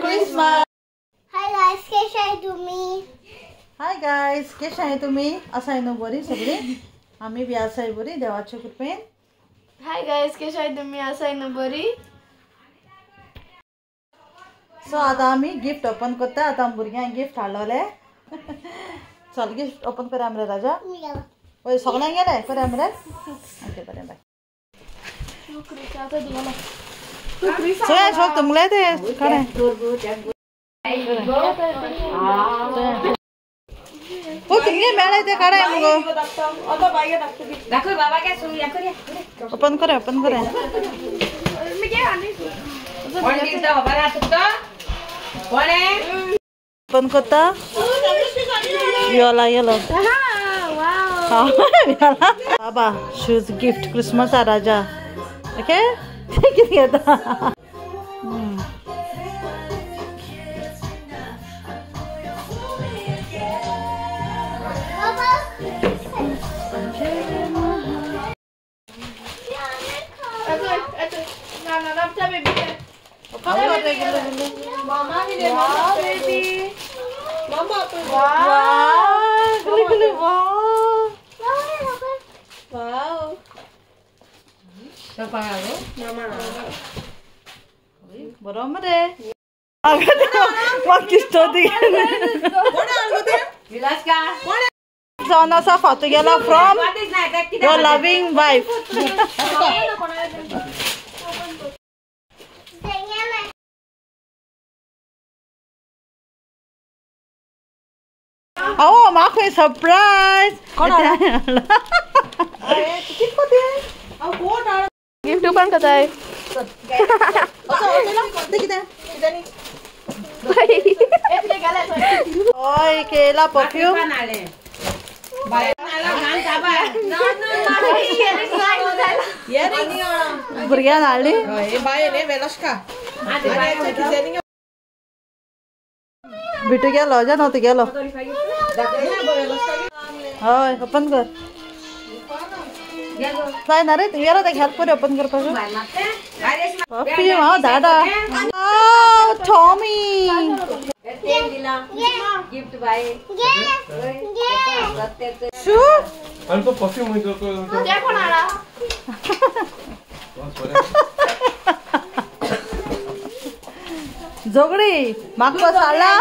Christmas. Hi guys, कशे आहे तुम्ही? Hi guys, कशे आहे तुम्ही? असाय ना बरी सगळी? आम्ही बी असाय बरी देवाच्या कृपेन. Hi guys, कशे आहे तुम्ही? असाय ना बरी? सो आता आम्ही गिफ्ट ओपन करता. आता भुरग्यांक गिफ्ट हाडलोले. चल गिफ्ट ओपन करा आमरे राजा. ओय सगळ्यांक गेले करा आमरे. ओके बरें बाय. सोया शोक तुमले ते कडे. हो तुमगे मेळे ते काढाय मगो. दाखव बाबा काय सुरू या करूया. ओपन करा ओपन करा. मी काय आली? कोण गिफ्ट बाबा राहतो? कोण आहे? ओपन करता. येलो. बाबा शूज गिफ्ट क्रिसमस आ राजा. ओके किती घेता. Mama ini mama baby. Mama apa? Wow, geli wow. Wow. Siapa kamu? Mama. बरोबर आहे. मग स्टोरी Jelas kah? जाऊन असा फातो गेला from your loving wife. Oh, माको सरप्राइज. Gift open katay. ओय केला परफ्यूम. भुरग्यान हाडली. बिटू गेलो जा नव्हतं गेलो. हय ओपन कर. काय ना रे तुझ्याला ते हेल्प कर ओपन कर पाहिजे. परफ्यूम हा दादा. टॉमी गिफ्ट बाय शू आणि तो परफ्यूम होईल तो Dia pun ada. जोगडी मागो साला.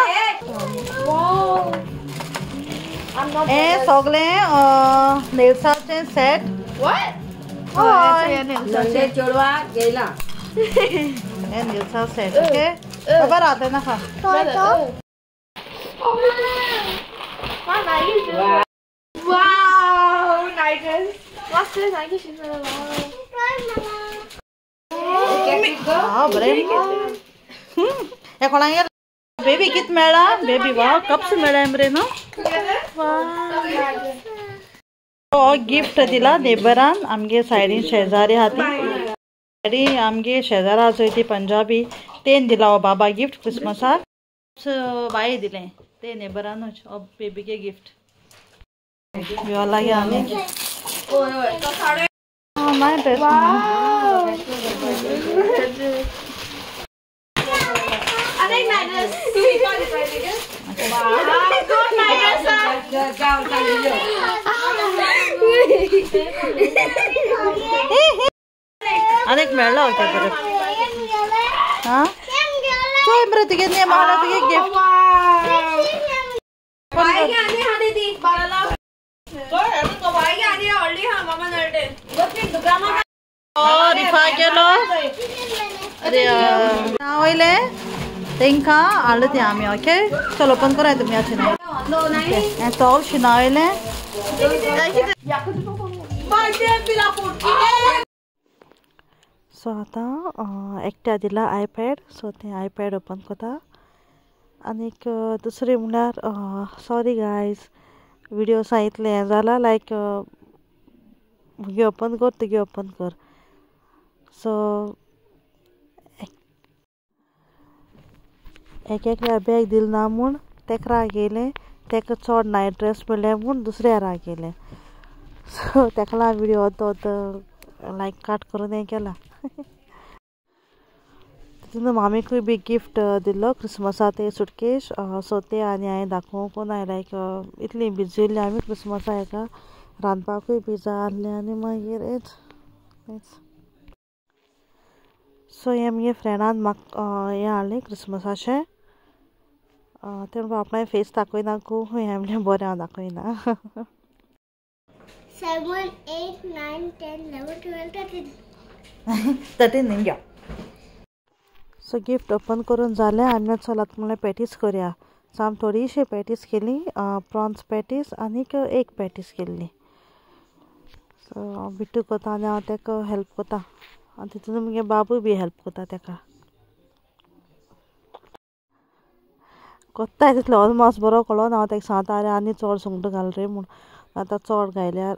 ए सगळे नेल्साचे सेट. What? संजय चोडवा गेला ए नेल्सा सेट ओके. बाबा राहते ना खा. Mana ini? Wow, nice. What's this? I guess she's हा बरे. हे कोणागे बेबी कित मेळा. बेबी वा कप्स मेळा मरे नो. गिफ्ट दिला नेबरान आमगे सायडीन शेजारी हाती. सायडी आमगे शेजारा आसोय ती पंजाबी तेन दिला हो बाबा गिफ्ट क्रिसमसाक. बाई दिले ते नेबरानूच बेबीगे गिफ्ट. यो लागे आमी. My dress. अनेक मेळला होता परत. हा चोय मरे तुगे ने मला तुगे गिफ्ट. रिफा गेलो. अरे नावले तेंका आलं ते आम्ही ओके. चल ओपन करूया तुम्ही असे नाही चल शिनावले. सो आता एकट्या दिला आयपॅड. सो ते आयपॅड ओपन करता. आनीक दुसरें म्हणल्यार सॉरी गायज व्हिडिओ सांगितलें हें जालां लायक मुगे ओपन कर तुगे ओपन कर. सो एकल्या बॅग दिल ना म्हूण तेका राग येयलें. तेका चड नायट ड्रेस मेळ्ळे म्हूण दुसऱ्या राग येयलें. सो तेका लागून व्हिडिओ लायक काट करून हें केला. तितून मामीकूय बी गिफ्ट दिल्लो क्रिसमसा ते सुटकेस सो ते आनी हांवें दाखोवंक ना लायक इतली बिजी उरली आमी क्रिसमसा हेका रांदपाकूय बी जाय आसलें आनी मागीर सो हे मगे फ्रेंडान म्हाका हें हाडलें क्रिसमसाचें ते म्हणपा आपणाय फेस दाखयना खूब हें म्हणलें बरें हांव दाखयना 7, 8, 9, 10, 11, 12, 13 निघया सो गिफ्ट ओपन करून जालें आनी चलत म्हणलें पॅटीस करया सो हांवें थोडीशी पॅटीस केली प्रॉन्स पॅटीस आनीक एक पॅटीस केल्ली सो बिट्टू कोता आनी हांव ताका हेल्प कोता आनी तितून मगे बाबूय बी हेल्प कोता ताका कोत्ताय तितलो ऑलमोस्ट बरो कळोन हांव ताका सांगता अरे आनी चड सुंगटां घाल रे म्हूण आतां चड घायल्यार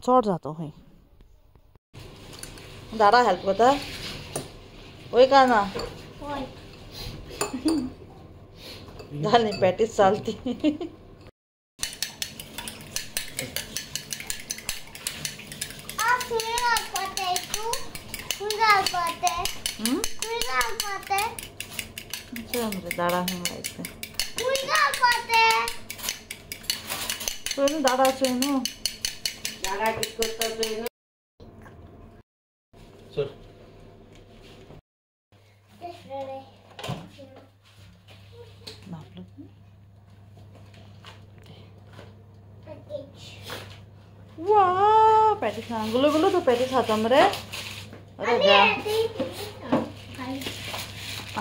चड जाता खंय दाडा हेल्प कोता वय का ना जाली पॅटीस चालती दाडा माहिती दाडा चोयनू दाडा कित करता तुवें सर वाह पॅटीस गुलू गुलू तू पॅटीस खाता मरे राजा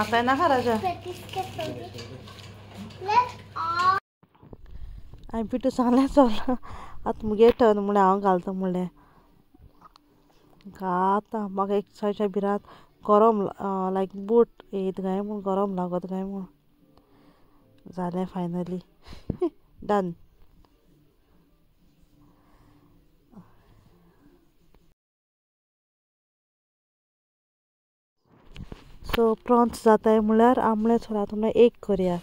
आता ना खा राजा हांवें पिटू सांगलें चल आतां मुगे टर्न म्हणलें हांव घालता म्हणलें घाता म्हाका एक सायडच्या भिरांत गरम लायक बूट येत गाय म्हूण गरम लागत गाय म्हूण जालें फायनली डन सो प्रॉन्स जाताय म्हळ्यार आमळे चोरात म्हणल्यार एक करया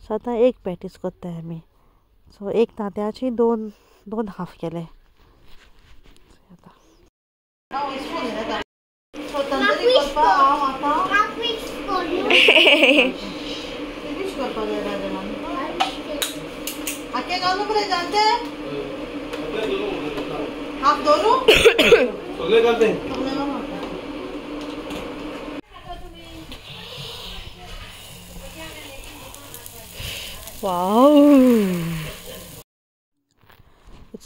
सो आतां एक पॅटीस कोत्ताय आमी सो एक तांतयाची दोन हाफ केले हाफ दोनों सगळे घालते वाव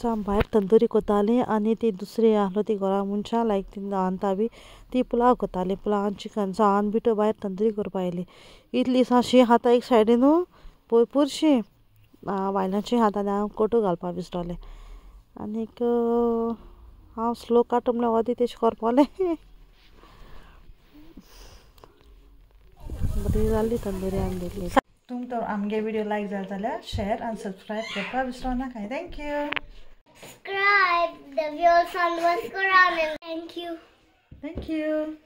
भायर तंदुरी कोतालीं आनी ती दुसरी आहलो ती घरा मनशां लायक ती आंता बी ती पुलाव कोताली पुलाव आनी चिकन सो हांव बिटू भायर तंदुरी करपा आयली इतली शी हाता एक सायडीन पुरशी वायलांची हात आनी हांव कोटू घालपा विसरोलें आनीक हांव स्लो काट म्हणल्यार अदी तेश करपालें बरी जाली तंदुरी आमी दिली तुमकां आमगे व्हिडिओ लायक जालो जाल्यार शेअर आनी सबस्क्रायब करपा विसरो नाका thank you Subscribe the viewers on what's going on and thank you. Thank you.